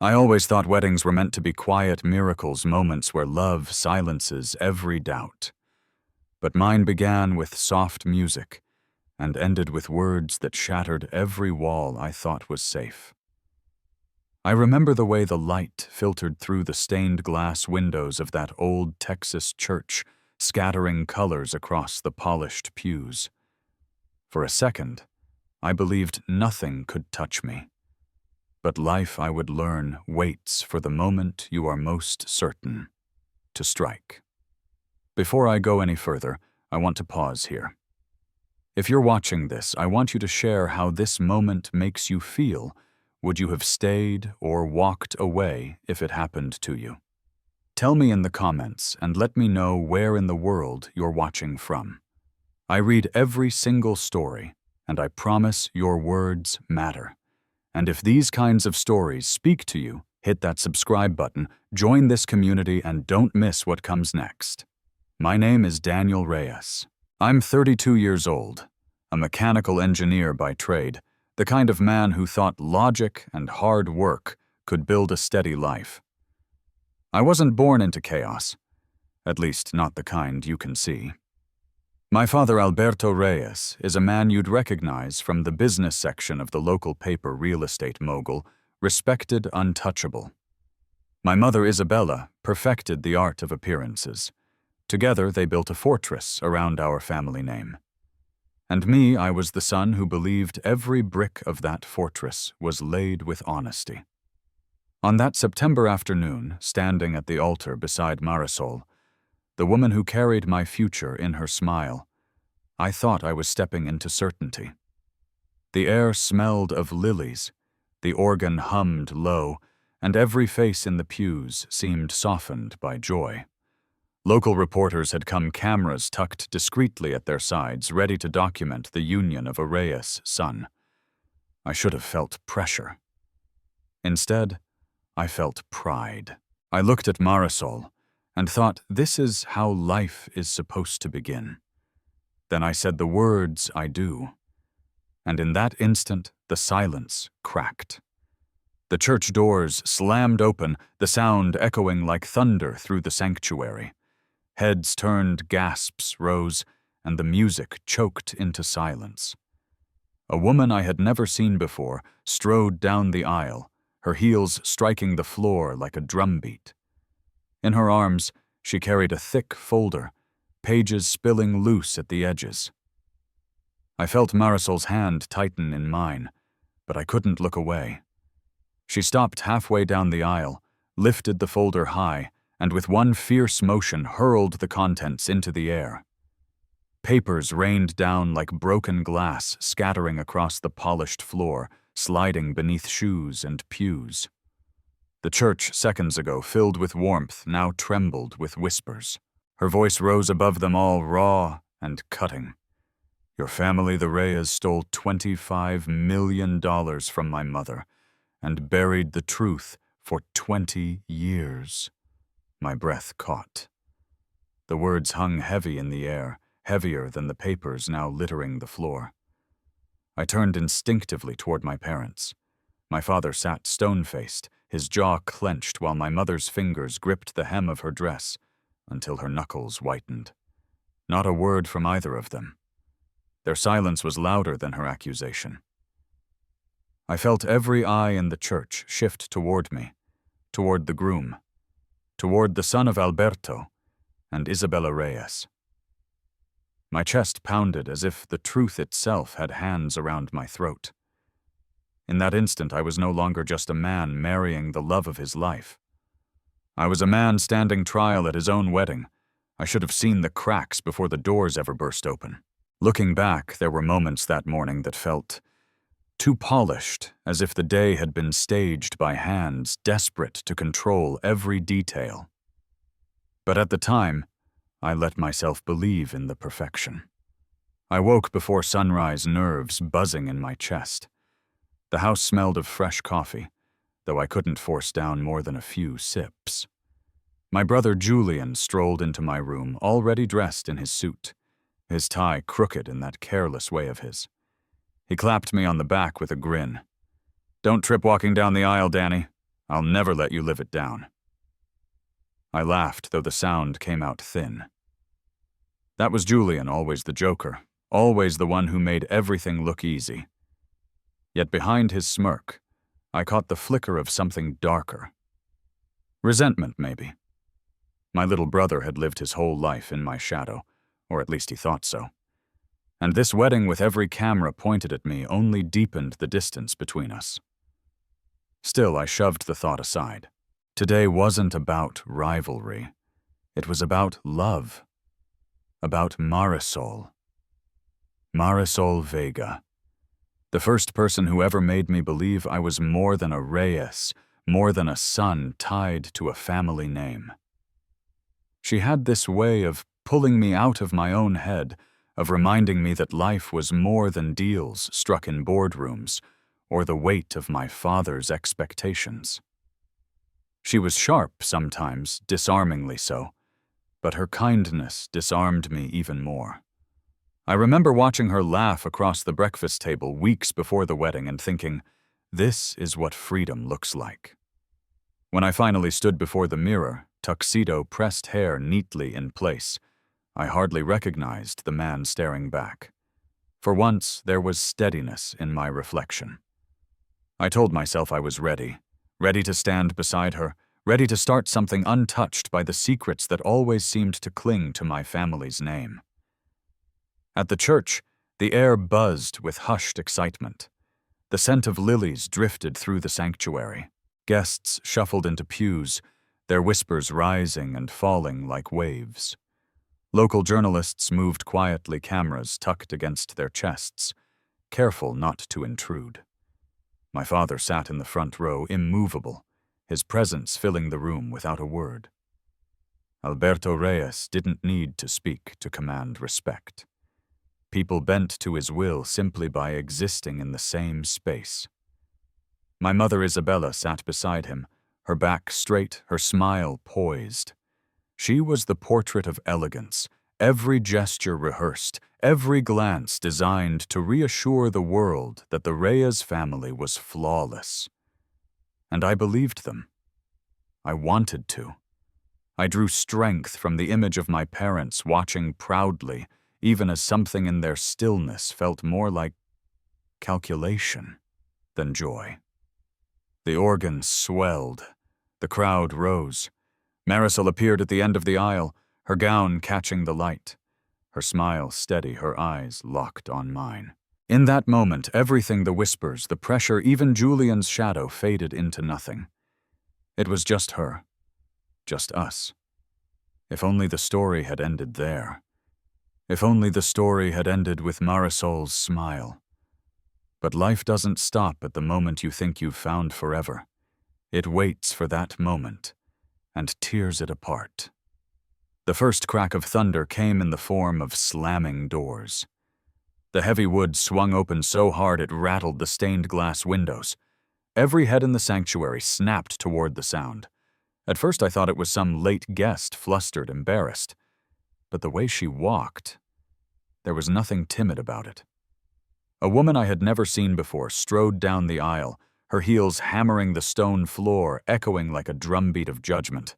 I always thought weddings were meant to be quiet miracles, moments where love silences every doubt. But mine began with soft music and ended with words that shattered every wall I thought was safe. I remember the way the light filtered through the stained glass windows of that old Texas church, scattering colors across the polished pews. For a second, I believed nothing could touch me. But life, I would learn, waits for the moment you are most certain to strike. Before I go any further, I want to pause here. If you're watching this, I want you to share how this moment makes you feel. Would you have stayed or walked away if it happened to you? Tell me in the comments and let me know where in the world you're watching from. I read every single story, and I promise your words matter. And if these kinds of stories speak to you, hit that subscribe button, join this community, and don't miss what comes next. My name is Daniel Reyes. I'm 32 years old, a mechanical engineer by trade, the kind of man who thought logic and hard work could build a steady life. I wasn't born into chaos, at least not the kind you can see. My father, Alberto Reyes, is a man you'd recognize from the business section of the local paper Real Estate Mogul, respected untouchable. My mother, Isabella, perfected the art of appearances. Together, they built a fortress around our family name. And me, I was the son who believed every brick of that fortress was laid with honesty. On that September afternoon, standing at the altar beside Marisol, the woman who carried my future in her smile, I thought I was stepping into certainty. The air smelled of lilies, the organ hummed low, and every face in the pews seemed softened by joy. Local reporters had come, cameras tucked discreetly at their sides, ready to document the union of a Reyes son. I should have felt pressure. Instead, I felt pride. I looked at Marisol and thought, this is how life is supposed to begin. Then I said the words I do. And in that instant, the silence cracked. The church doors slammed open, the sound echoing like thunder through the sanctuary. Heads turned, gasps rose, and the music choked into silence. A woman I had never seen before strode down the aisle, her heels striking the floor like a drumbeat. In her arms, she carried a thick folder, pages spilling loose at the edges. I felt Marisol's hand tighten in mine, but I couldn't look away. She stopped halfway down the aisle, lifted the folder high, and with one fierce motion hurled the contents into the air. Papers rained down like broken glass, scattering across the polished floor, sliding beneath shoes and pews. The church, seconds ago filled with warmth, now trembled with whispers. Her voice rose above them all, raw and cutting. Your family, the Reyes, stole $25 million from my mother and buried the truth for 20 years. My breath caught. The words hung heavy in the air, heavier than the papers now littering the floor. I turned instinctively toward my parents. My father sat stone-faced, his jaw clenched while my mother's fingers gripped the hem of her dress until her knuckles whitened. Not a word from either of them. Their silence was louder than her accusation. I felt every eye in the church shift toward me, toward the groom, toward the son of Alberto and Isabella Reyes. My chest pounded as if the truth itself had hands around my throat. In that instant, I was no longer just a man marrying the love of his life. I was a man standing trial at his own wedding. I should have seen the cracks before the doors ever burst open. Looking back, there were moments that morning that felt too polished, as if the day had been staged by hands desperate to control every detail. But at the time, I let myself believe in the perfection. I woke before sunrise, nerves buzzing in my chest. The house smelled of fresh coffee, though I couldn't force down more than a few sips. My brother Julian strolled into my room, already dressed in his suit, his tie crooked in that careless way of his. He clapped me on the back with a grin. "Don't trip walking down the aisle, Danny. I'll never let you live it down." I laughed, though the sound came out thin. That was Julian, always the joker, always the one who made everything look easy. Yet behind his smirk, I caught the flicker of something darker. Resentment, maybe. My little brother had lived his whole life in my shadow, or at least he thought so. And this wedding with every camera pointed at me only deepened the distance between us. Still, I shoved the thought aside. Today wasn't about rivalry. It was about love. About Marisol. Marisol Vega. The first person who ever made me believe I was more than a Reyes, more than a son tied to a family name. She had this way of pulling me out of my own head, of reminding me that life was more than deals struck in boardrooms, or the weight of my father's expectations. She was sharp sometimes, disarmingly so, but her kindness disarmed me even more. I remember watching her laugh across the breakfast table weeks before the wedding and thinking, this is what freedom looks like. When I finally stood before the mirror, tuxedo pressed hair neatly in place, I hardly recognized the man staring back. For once, there was steadiness in my reflection. I told myself I was ready to stand beside her, ready to start something untouched by the secrets that always seemed to cling to my family's name. At the church, the air buzzed with hushed excitement. The scent of lilies drifted through the sanctuary. Guests shuffled into pews, their whispers rising and falling like waves. Local journalists moved quietly, cameras tucked against their chests, careful not to intrude. My father sat in the front row, immovable, his presence filling the room without a word. Alberto Reyes didn't need to speak to command respect. People bent to his will simply by existing in the same space. My mother Isabella sat beside him, her back straight, her smile poised. She was the portrait of elegance, every gesture rehearsed, every glance designed to reassure the world that the Reyes family was flawless. And I believed them. I wanted to. I drew strength from the image of my parents watching proudly, even as something in their stillness felt more like calculation than joy. The organ swelled. The crowd rose. Marisol appeared at the end of the aisle, her gown catching the light. Her smile steady, her eyes locked on mine. In that moment, everything, the whispers, the pressure, even Julian's shadow faded into nothing. It was just her. Just us. If only the story had ended there. If only the story had ended with Marisol's smile. But life doesn't stop at the moment you think you've found forever. It waits for that moment and tears it apart. The first crack of thunder came in the form of slamming doors. The heavy wood swung open so hard it rattled the stained glass windows. Every head in the sanctuary snapped toward the sound. At first I thought it was some late guest, flustered, embarrassed. But the way she walked, there was nothing timid about it. A woman I had never seen before strode down the aisle, her heels hammering the stone floor, echoing like a drumbeat of judgment.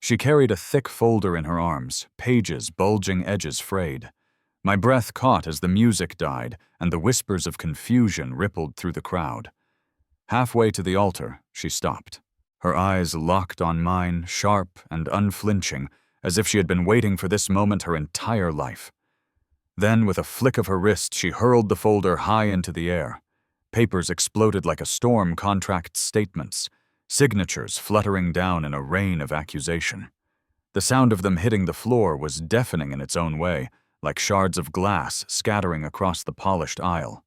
She carried a thick folder in her arms, pages, bulging edges frayed. My breath caught as the music died, and the whispers of confusion rippled through the crowd. Halfway to the altar, she stopped. Her eyes locked on mine, sharp and unflinching, as if she had been waiting for this moment her entire life. Then, with a flick of her wrist, she hurled the folder high into the air. Papers exploded like a storm, contract statements, signatures fluttering down in a rain of accusation. The sound of them hitting the floor was deafening in its own way, like shards of glass scattering across the polished aisle.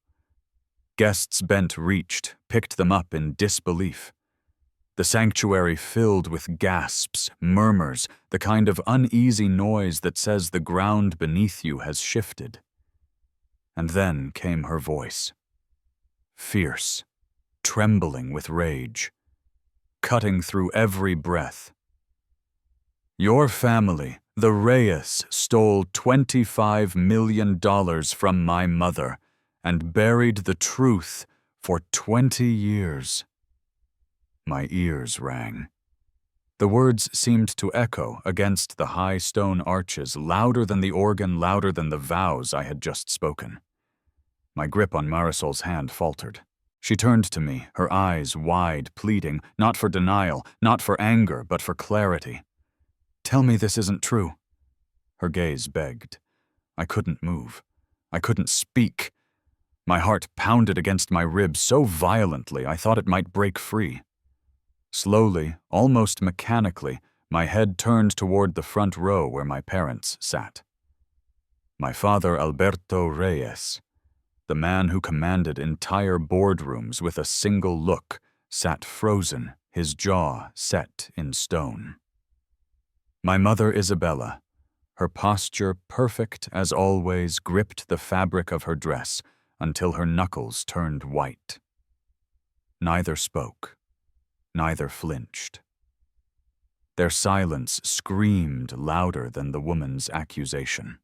Guests bent, reached, picked them up in disbelief. The sanctuary filled with gasps, murmurs, the kind of uneasy noise that says the ground beneath you has shifted. And then came her voice. Fierce, trembling with rage, cutting through every breath. Your family, the Reyes, stole $25 million from my mother and buried the truth for 20 years. My ears rang. The words seemed to echo against the high stone arches, louder than the organ, louder than the vows I had just spoken. My grip on Marisol's hand faltered. She turned to me, her eyes wide, pleading, not for denial, not for anger, but for clarity. "Tell me this isn't true." Her gaze begged. I couldn't move. I couldn't speak. My heart pounded against my ribs so violently I thought it might break free. Slowly, almost mechanically, my head turned toward the front row where my parents sat. My father, Alberto Reyes, the man who commanded entire boardrooms with a single look, sat frozen, his jaw set in stone. My mother, Isabella, her posture perfect as always, gripped the fabric of her dress until her knuckles turned white. Neither spoke. Neither flinched. Their silence screamed louder than the woman's accusation.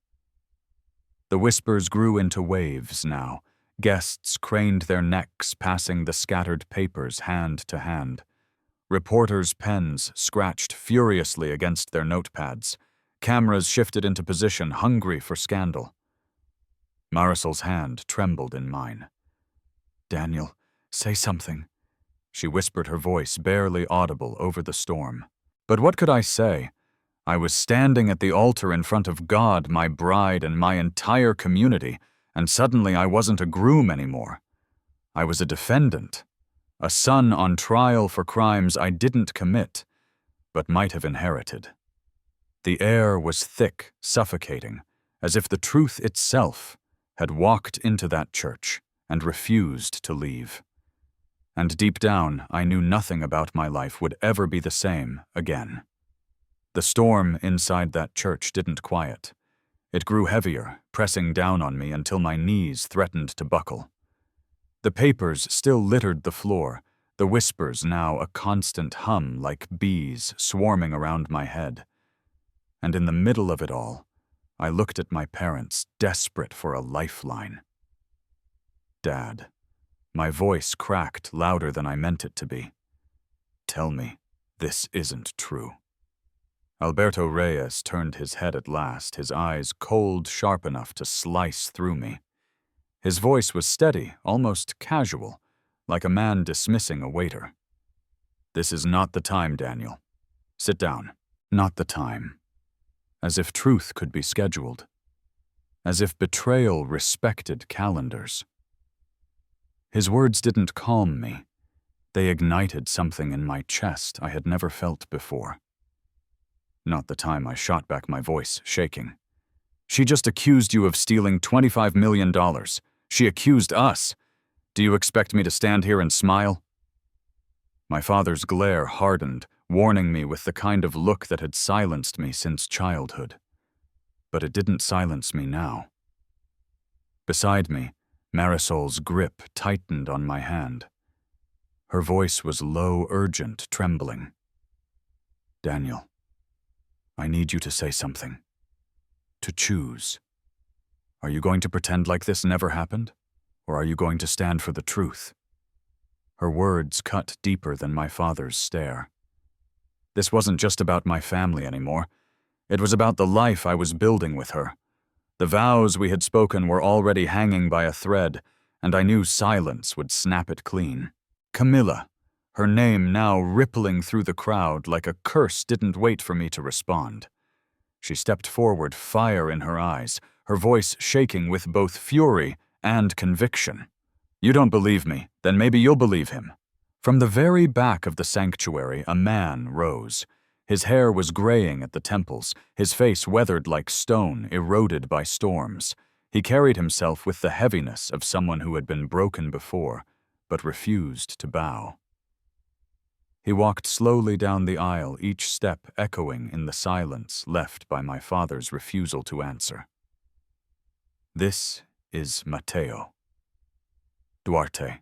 The whispers grew into waves now. Guests craned their necks, passing the scattered papers hand to hand. Reporters' pens scratched furiously against their notepads. Cameras shifted into position, hungry for scandal. Marisol's hand trembled in mine. "Daniel, say something." She whispered, her voice barely audible over the storm. But what could I say? I was standing at the altar in front of God, my bride, and my entire community, and suddenly I wasn't a groom anymore. I was a defendant, a son on trial for crimes I didn't commit, but might have inherited. The air was thick, suffocating, as if the truth itself had walked into that church and refused to leave. And deep down, I knew nothing about my life would ever be the same again. The storm inside that church didn't quiet. It grew heavier, pressing down on me until my knees threatened to buckle. The papers still littered the floor, the whispers now a constant hum like bees swarming around my head. And in the middle of it all, I looked at my parents, desperate for a lifeline. "Dad." My voice cracked louder than I meant it to be. "Tell me, this isn't true." Alberto Reyes turned his head at last, his eyes cold, sharp enough to slice through me. His voice was steady, almost casual, like a man dismissing a waiter. "This is not the time, Daniel. Sit down. Not the time." As if truth could be scheduled. As if betrayal respected calendars. His words didn't calm me. They ignited something in my chest I had never felt before. "Not the time." I shot back, my voice shaking. "She just accused you of stealing $25 million. She accused us. Do you expect me to stand here and smile?" My father's glare hardened, warning me with the kind of look that had silenced me since childhood. But it didn't silence me now. Beside me, Marisol's grip tightened on my hand. Her voice was low, urgent, trembling. "Daniel, I need you to say something. To choose. Are you going to pretend like this never happened? Or are you going to stand for the truth?" Her words cut deeper than my father's stare. This wasn't just about my family anymore. It was about the life I was building with her. The vows we had spoken were already hanging by a thread, and I knew silence would snap it clean. Camilla, her name now rippling through the crowd like a curse, didn't wait for me to respond. She stepped forward, fire in her eyes, her voice shaking with both fury and conviction. "You don't believe me, then maybe you'll believe him." From the very back of the sanctuary, a man rose. His hair was graying at the temples, his face weathered like stone, eroded by storms. He carried himself with the heaviness of someone who had been broken before, but refused to bow. He walked slowly down the aisle, each step echoing in the silence left by my father's refusal to answer. "This is Mateo." "Duarte."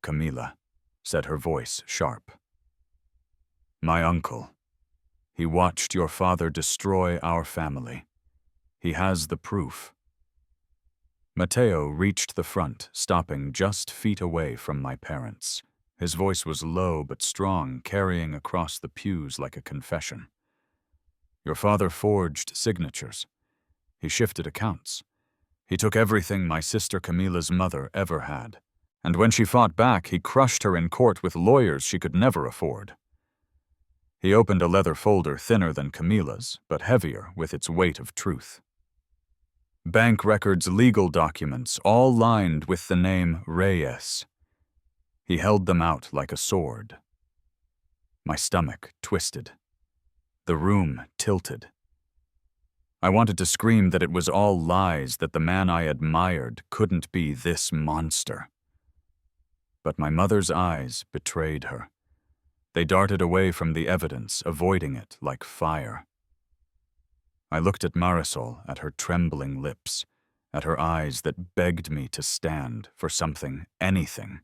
"Camila," said her voice sharp. "My uncle. He watched your father destroy our family. He has the proof." Mateo reached the front, stopping just feet away from my parents. His voice was low but strong, carrying across the pews like a confession. Your father forged signatures. He shifted accounts. He took everything my sister Camila's mother ever had. And when she fought back, he crushed her in court with lawyers she could never afford. He opened a leather folder thinner than Camila's, but heavier with its weight of truth. Bank records, legal documents, all lined with the name Reyes. He held them out like a sword. My stomach twisted. The room tilted. I wanted to scream that it was all lies, that the man I admired couldn't be this monster. But my mother's eyes betrayed her. They darted away from the evidence, avoiding it like fire. I looked at Marisol, at her trembling lips, at her eyes that begged me to stand for something, anything.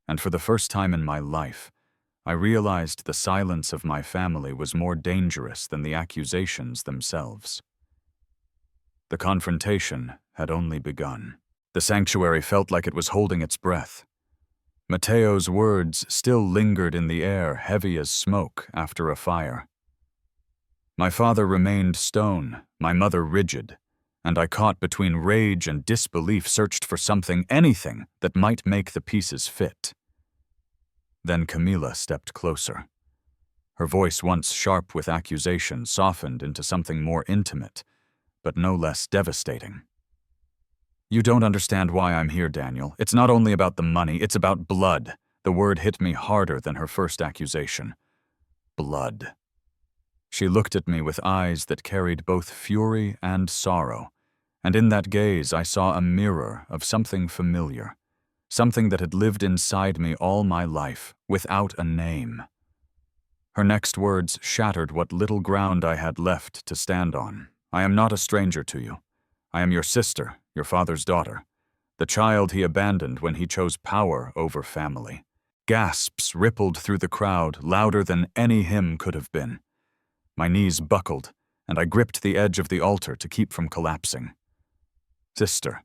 And for the first time in my life, I realized the silence of my family was more dangerous than the accusations themselves. The confrontation had only begun. The sanctuary felt like it was holding its breath. Mateo's words still lingered in the air, heavy as smoke after a fire. My father remained stone, my mother rigid, and I, caught between rage and disbelief, searched for something, anything, that might make the pieces fit. Then Camila stepped closer. Her voice, once sharp with accusation, softened into something more intimate, but no less devastating. You don't understand why I'm here, Daniel. It's not only about the money, it's about blood. The word hit me harder than her first accusation. Blood. She looked at me with eyes that carried both fury and sorrow, and in that gaze I saw a mirror of something familiar, something that had lived inside me all my life, without a name. Her next words shattered what little ground I had left to stand on. I am not a stranger to you. I am your sister, your father's daughter, the child he abandoned when he chose power over family. Gasps rippled through the crowd, louder than any hymn could have been. My knees buckled, and I gripped the edge of the altar to keep from collapsing. Sister,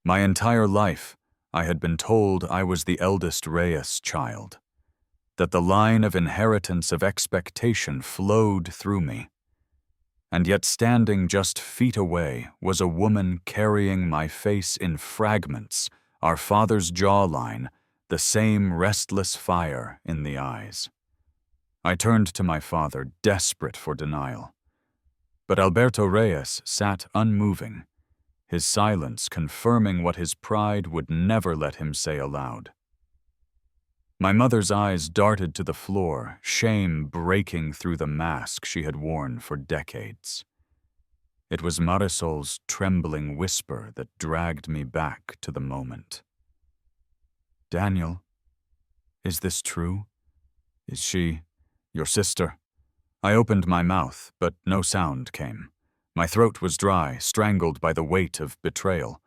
my entire life, I had been told I was the eldest Reyes child, that the line of inheritance of expectation flowed through me. And yet standing just feet away was a woman carrying my face in fragments, our father's jawline, the same restless fire in the eyes. I turned to my father, desperate for denial. But Alberto Reyes sat unmoving, his silence confirming what his pride would never let him say aloud. My mother's eyes darted to the floor, shame breaking through the mask she had worn for decades. It was Marisol's trembling whisper that dragged me back to the moment. Daniel, is this true? Is she your sister? I opened my mouth, but no sound came. My throat was dry, strangled by the weight of betrayal.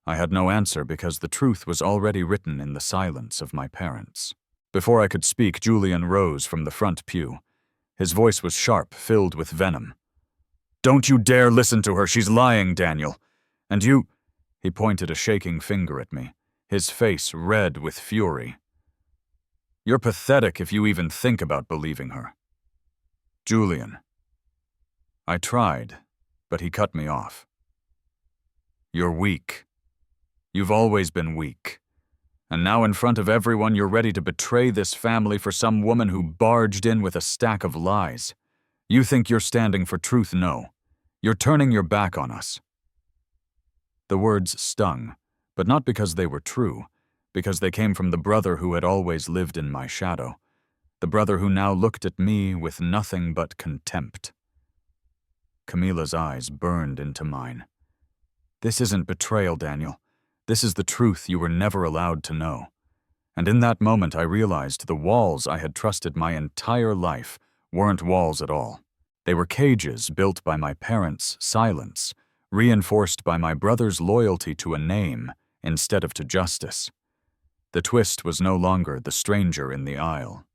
I had no answer because the truth was already written in the silence of my parents. Before I could speak, Julian rose from the front pew. His voice was sharp, filled with venom. Don't you dare listen to her, she's lying, Daniel. And you— He pointed a shaking finger at me, his face red with fury. You're pathetic if you even think about believing her. Julian. I tried, but he cut me off. You're weak. You've always been weak. And now in front of everyone you're ready to betray this family for some woman who barged in with a stack of lies. You think you're standing for truth? No. You're turning your back on us. The words stung, but not because they were true, because they came from the brother who had always lived in my shadow, the brother who now looked at me with nothing but contempt. Camila's eyes burned into mine. This isn't betrayal, Daniel. This is the truth you were never allowed to know. And in that moment I realized the walls I had trusted my entire life weren't walls at all. They were cages built by my parents' silence, reinforced by my brother's loyalty to a name instead of to justice. The twist was no longer the stranger in the aisle.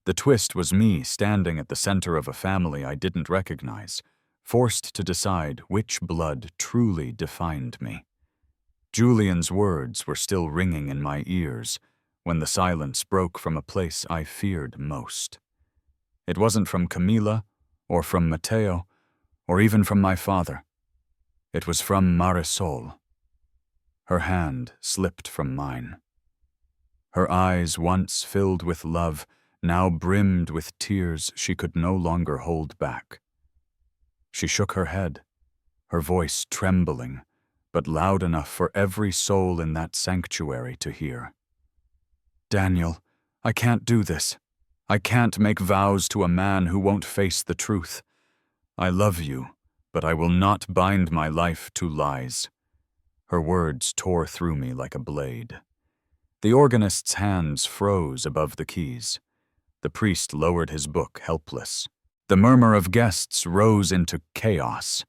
The twist was me standing at the center of a family I didn't recognize, forced to decide which blood truly defined me. Julian's words were still ringing in my ears, when the silence broke from a place I feared most. It wasn't from Camilla, or from Matteo, or even from my father. It was from Marisol. Her hand slipped from mine. Her eyes, once filled with love, now brimmed with tears she could no longer hold back. She shook her head, her voice trembling, but loud enough for every soul in that sanctuary to hear. "Daniel, I can't do this. I can't make vows to a man who won't face the truth. I love you, but I will not bind my life to lies." Her words tore through me like a blade. The organist's hands froze above the keys. The priest lowered his book, helpless. The murmur of guests rose into chaos.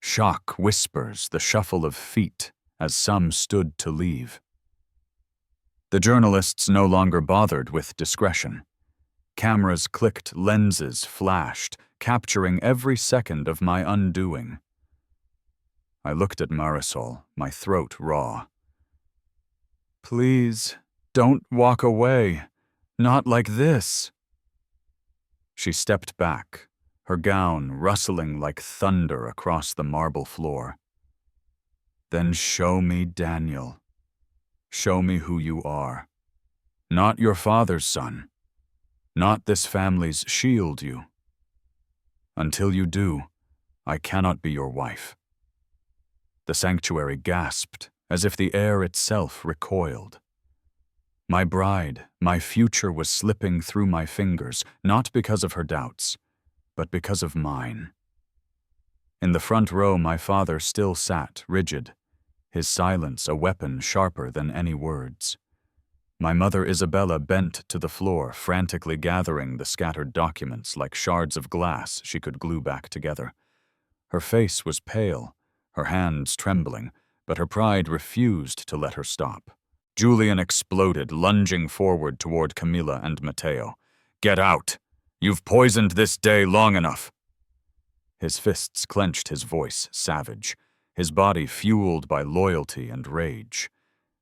Shock whispers, the shuffle of feet, as some stood to leave. The journalists no longer bothered with discretion. Cameras clicked, lenses flashed, capturing every second of my undoing. I looked at Marisol, my throat raw. "Please, don't walk away. Not like this." She stepped back, her gown rustling like thunder across the marble floor. "Then show me Daniel. Show me who you are. Not your father's son. Not this family's shield you. Until you do, I cannot be your wife." The sanctuary gasped, as if the air itself recoiled. My bride, my future was slipping through my fingers, not because of her doubts, but because of mine. In the front row, my father still sat, rigid, his silence a weapon sharper than any words. My mother Isabella bent to the floor, frantically gathering the scattered documents like shards of glass she could glue back together. Her face was pale, her hands trembling, but her pride refused to let her stop. Julian exploded, lunging forward toward Camilla and Matteo. "Get out! You've poisoned this day long enough!" His fists clenched, his voice savage, his body fueled by loyalty and rage.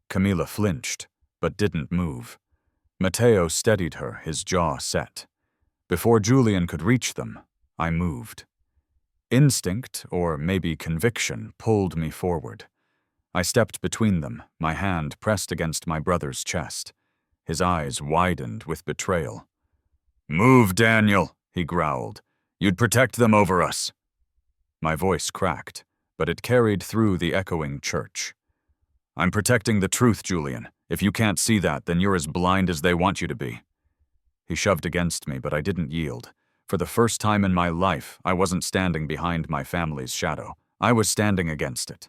Camilla flinched, but didn't move. Matteo steadied her, his jaw set. Before Julian could reach them, I moved. Instinct, or maybe conviction, pulled me forward. I stepped between them, my hand pressed against my brother's chest. His eyes widened with betrayal. "Move, Daniel," he growled. "You'd protect them over us." My voice cracked, but it carried through the echoing church. "I'm protecting the truth, Julian. If you can't see that, then you're as blind as they want you to be." He shoved against me, but I didn't yield. For the first time in my life, I wasn't standing behind my family's shadow. I was standing against it.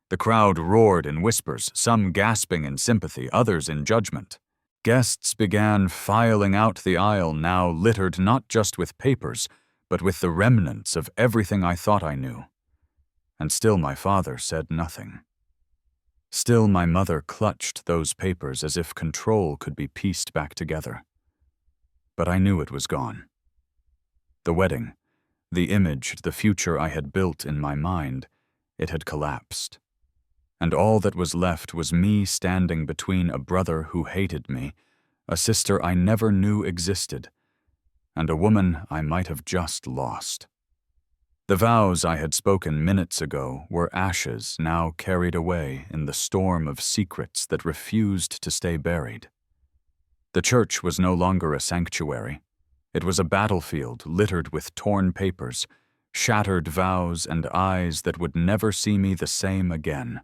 The crowd roared in whispers, some gasping in sympathy, others in judgment. Guests began filing out the aisle, now littered not just with papers, but with the remnants of everything I thought I knew. And still my father said nothing. Still my mother clutched those papers as if control could be pieced back together. But I knew it was gone. The wedding, the image, the future I had built in my mind, it had collapsed. And all that was left was me standing between a brother who hated me, a sister I never knew existed, and a woman I might have just lost. The vows I had spoken minutes ago were ashes now carried away in the storm of secrets that refused to stay buried. The church was no longer a sanctuary. It was a battlefield littered with torn papers, shattered vows, and eyes that would never see me the same again.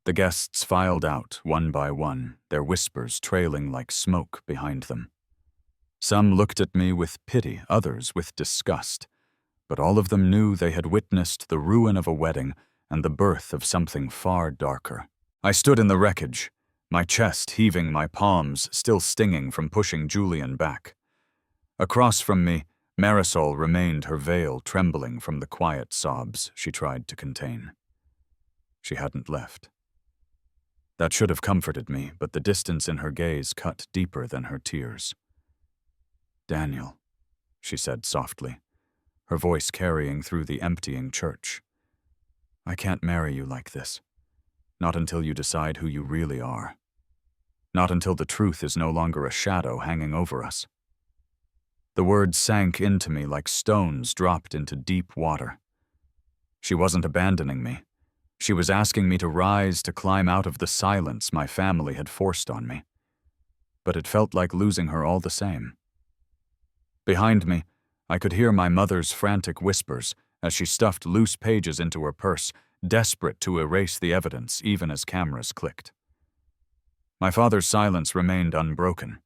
The guests filed out, one by one, their whispers trailing like smoke behind them. Some looked at me with pity, others with disgust, but all of them knew they had witnessed the ruin of a wedding and the birth of something far darker. I stood in the wreckage, my chest heaving, my palms still stinging from pushing Julian back. Across from me, Marisol remained, her veil trembling from the quiet sobs she tried to contain. She hadn't left. That should have comforted me, but the distance in her gaze cut deeper than her tears. "Daniel," she said softly, her voice carrying through the emptying church. "I can't marry you like this. Not until you decide who you really are." Not until the truth is no longer a shadow hanging over us. The words sank into me like stones dropped into deep water. She wasn't abandoning me. She was asking me to rise, to climb out of the silence my family had forced on me. But it felt like losing her all the same. Behind me, I could hear my mother's frantic whispers as she stuffed loose pages into her purse, desperate to erase the evidence even as cameras clicked. My father's silence remained unbroken,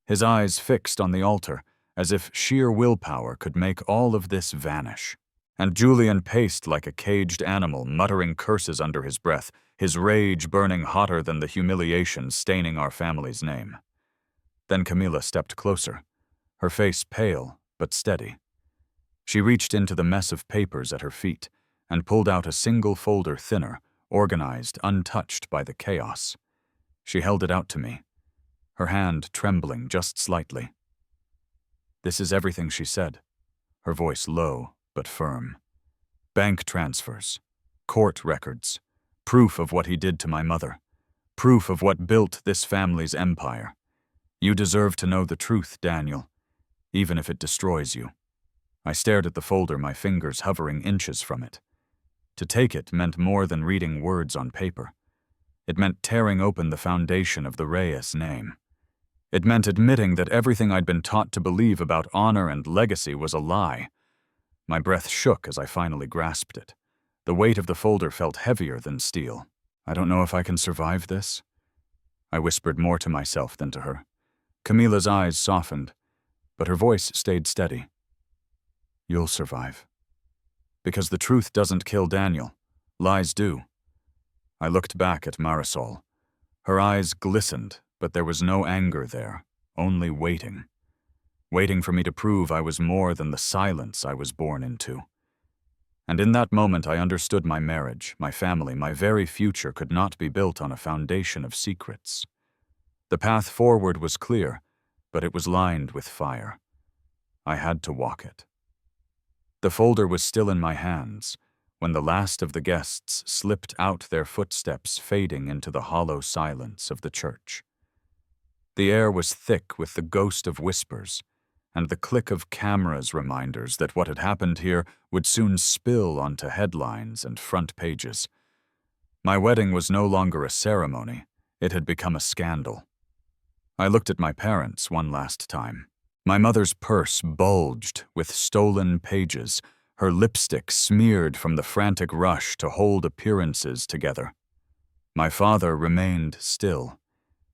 his eyes fixed on the altar as if sheer willpower could make all of this vanish. And Julian paced like a caged animal, muttering curses under his breath, his rage burning hotter than the humiliation staining our family's name. Then Camila stepped closer, her face pale but steady. She reached into the mess of papers at her feet and pulled out a single folder thinner, organized, untouched by the chaos. She held it out to me, her hand trembling just slightly. "This is everything," she said, her voice low but firm. "Bank transfers, court records, proof of what he did to my mother, proof of what built this family's empire. You deserve to know the truth, Daniel, even if it destroys you." I stared at the folder, my fingers hovering inches from it. To take it meant more than reading words on paper. It meant tearing open the foundation of the Reyes name. It meant admitting that everything I'd been taught to believe about honor and legacy was a lie. My breath shook as I finally grasped it. The weight of the folder felt heavier than steel. "I don't know if I can survive this," I whispered more to myself than to her. Camila's eyes softened, but her voice stayed steady. "You'll survive. Because the truth doesn't kill Daniel. Lies do." I looked back at Marisol. Her eyes glistened, but there was no anger there, only waiting. Waiting for me to prove I was more than the silence I was born into. And in that moment I understood my marriage, my family, my very future could not be built on a foundation of secrets. The path forward was clear, but it was lined with fire. I had to walk it. The folder was still in my hands when the last of the guests slipped out, their footsteps fading into the hollow silence of the church. The air was thick with the ghost of whispers, and the click of cameras reminders that what had happened here would soon spill onto headlines and front pages. My wedding was no longer a ceremony, it had become a scandal. I looked at my parents one last time. My mother's purse bulged with stolen pages, her lipstick smeared from the frantic rush to hold appearances together. My father remained still,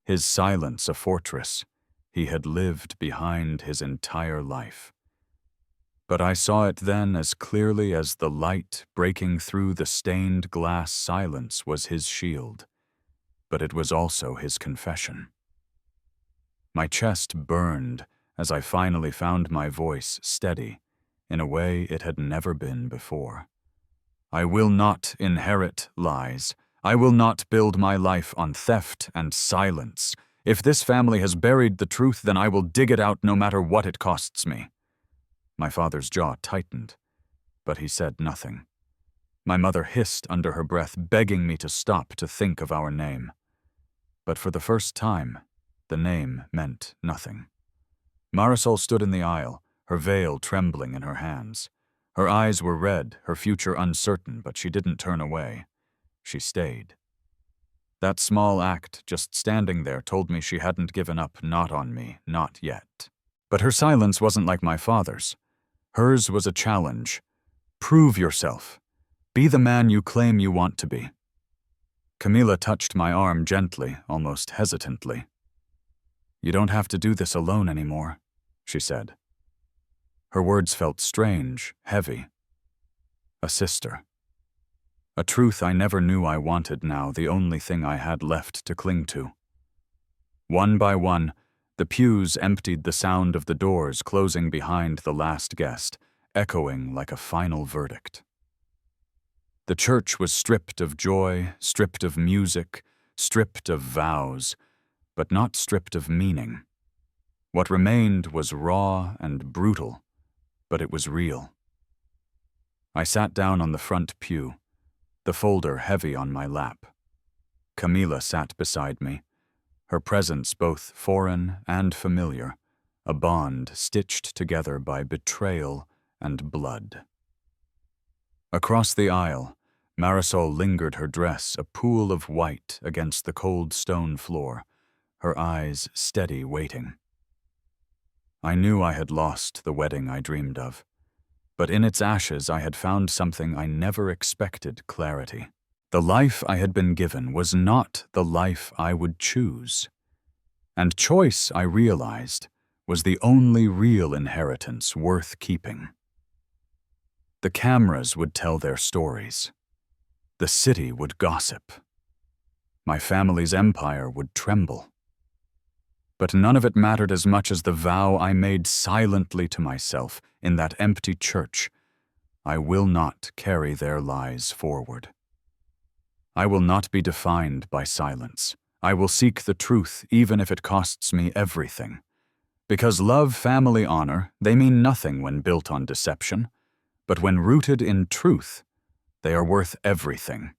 his silence a fortress he had lived behind his entire life. But I saw it then as clearly as the light breaking through the stained glass silence was his shield, but it was also his confession. My chest burned as I finally found my voice steady in a way it had never been before. "I will not inherit lies. I will not build my life on theft and silence. If this family has buried the truth, then I will dig it out no matter what it costs me." My father's jaw tightened, but he said nothing. My mother hissed under her breath, begging me to stop to think of our name. But for the first time, the name meant nothing. Marisol stood in the aisle, her veil trembling in her hands. Her eyes were red, her future uncertain, but she didn't turn away. She stayed. That small act, just standing there, told me she hadn't given up, not on me, not yet. But her silence wasn't like my father's. Hers was a challenge. Prove yourself. Be the man you claim you want to be. Camila touched my arm gently, almost hesitantly. "You don't have to do this alone anymore," she said. Her words felt strange, heavy. A sister. A truth I never knew I wanted now, the only thing I had left to cling to. One by one, the pews emptied, the sound of the doors closing behind the last guest, echoing like a final verdict. The church was stripped of joy, stripped of music, stripped of vows, but not stripped of meaning. What remained was raw and brutal, but it was real. I sat down on the front pew, the folder heavy on my lap. Camila sat beside me, her presence both foreign and familiar, a bond stitched together by betrayal and blood. Across the aisle, Marisol lingered, her dress a pool of white against the cold stone floor, her eyes steady, waiting. I knew I had lost the wedding I dreamed of, but in its ashes I had found something I never expected: clarity. The life I had been given was not the life I would choose. And choice, I realized, was the only real inheritance worth keeping. The cameras would tell their stories. The city would gossip. My family's empire would tremble. But none of it mattered as much as the vow I made silently to myself in that empty church. I will not carry their lies forward. I will not be defined by silence. I will seek the truth, even if it costs me everything. Because love, family, honor, they mean nothing when built on deception. But when rooted in truth, they are worth everything.